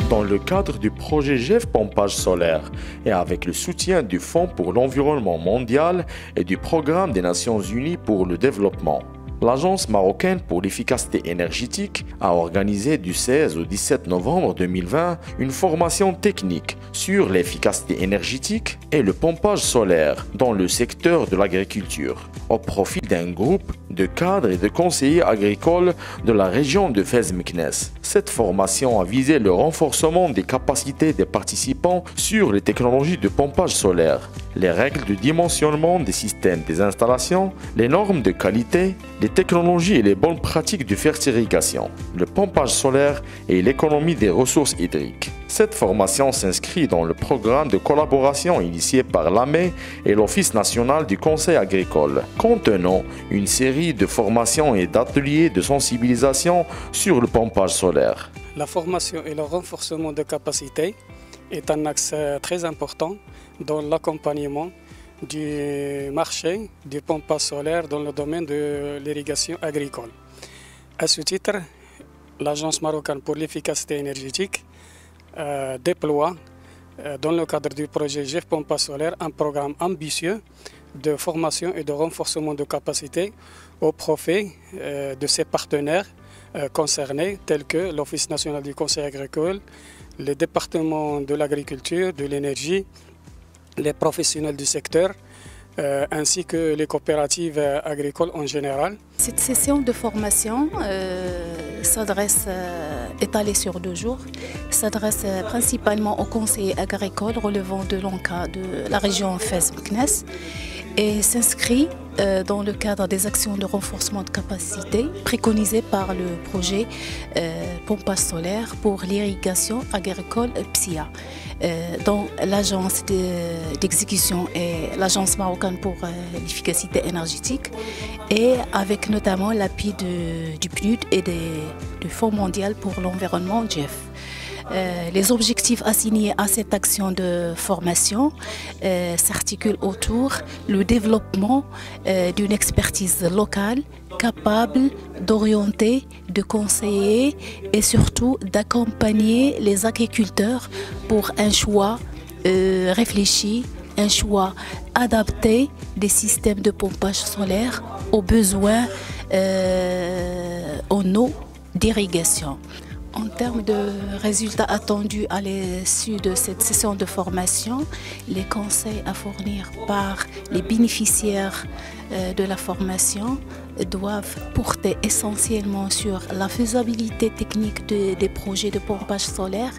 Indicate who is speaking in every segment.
Speaker 1: dans le cadre du projet GEF Pompage solaire et avec le soutien du Fonds pour l'environnement mondial et du Programme des Nations Unies pour le développement. L'Agence marocaine pour l'efficacité énergétique a organisé du 16 au 17 novembre 2020 une formation technique sur l'efficacité énergétique et le pompage solaire dans le secteur de l'agriculture, au profit d'un groupe de cadres et de conseillers agricoles de la région de Fez-Meknès. Cette formation a visé le renforcement des capacités des participants sur les technologies de pompage solaire, les règles de dimensionnement des systèmes des installations, les normes de qualité, les technologies et les bonnes pratiques de fertirrigation, le pompage solaire et l'économie des ressources hydriques. Cette formation s'inscrit dans le programme de collaboration initié par l'AME et l'Office national du conseil agricole, contenant une série de formations et d'ateliers de sensibilisation sur le pompage solaire.
Speaker 2: La formation et le renforcement de capacités est un axe très important dans l'accompagnement du marché du pompage solaire dans le domaine de l'irrigation agricole. À ce titre, l'Agence marocaine pour l'efficacité énergétique déploie dans le cadre du projet GEF Pompage solaire un programme ambitieux de formation et de renforcement de capacités au profit de ses partenaires concernés tels que l'Office national du conseil agricole, les départements de l'agriculture, de l'énergie, les professionnels du secteur, ainsi que les coopératives agricoles en général.
Speaker 3: Cette session de formation s'adresse, étalée sur 2 jours, s'adresse principalement aux conseillers agricoles relevant de l'ONCA de la région Fez-Meknès et s'inscrit dans le cadre des actions de renforcement de capacité préconisées par le projet pompage solaire pour l'irrigation agricole PSIA, dont l'agence d'exécution est l'Agence marocaine pour l'efficacité énergétique et avec notamment l'appui du PNUD et du Fonds mondial pour l'environnement GEF. Les objectifs assignés à cette action de formation s'articulent autour du développement d'une expertise locale capable d'orienter, de conseiller et surtout d'accompagner les agriculteurs pour un choix réfléchi, un choix adapté des systèmes de pompage solaire aux besoins en eau d'irrigation. En termes de résultats attendus à l'issue de cette session de formation, les conseils à fournir par les bénéficiaires de la formation doivent porter essentiellement sur la faisabilité technique des projets de pompage solaire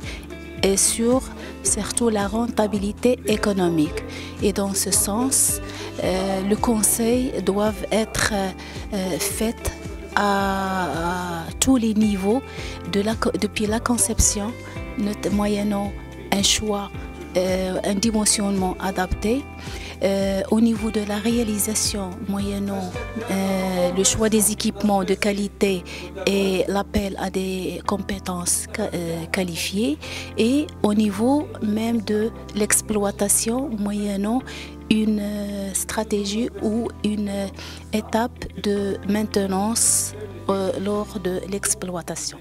Speaker 3: et sur surtout la rentabilité économique. Et dans ce sens, le conseil doit être fait à tous les niveaux, depuis la conception, moyennant un choix, un dimensionnement adapté, au niveau de la réalisation, moyennant le choix des équipements de qualité et l'appel à des compétences qualifiées, et au niveau même de l'exploitation, moyennant une stratégie ou une étape de maintenance lors de l'exploitation.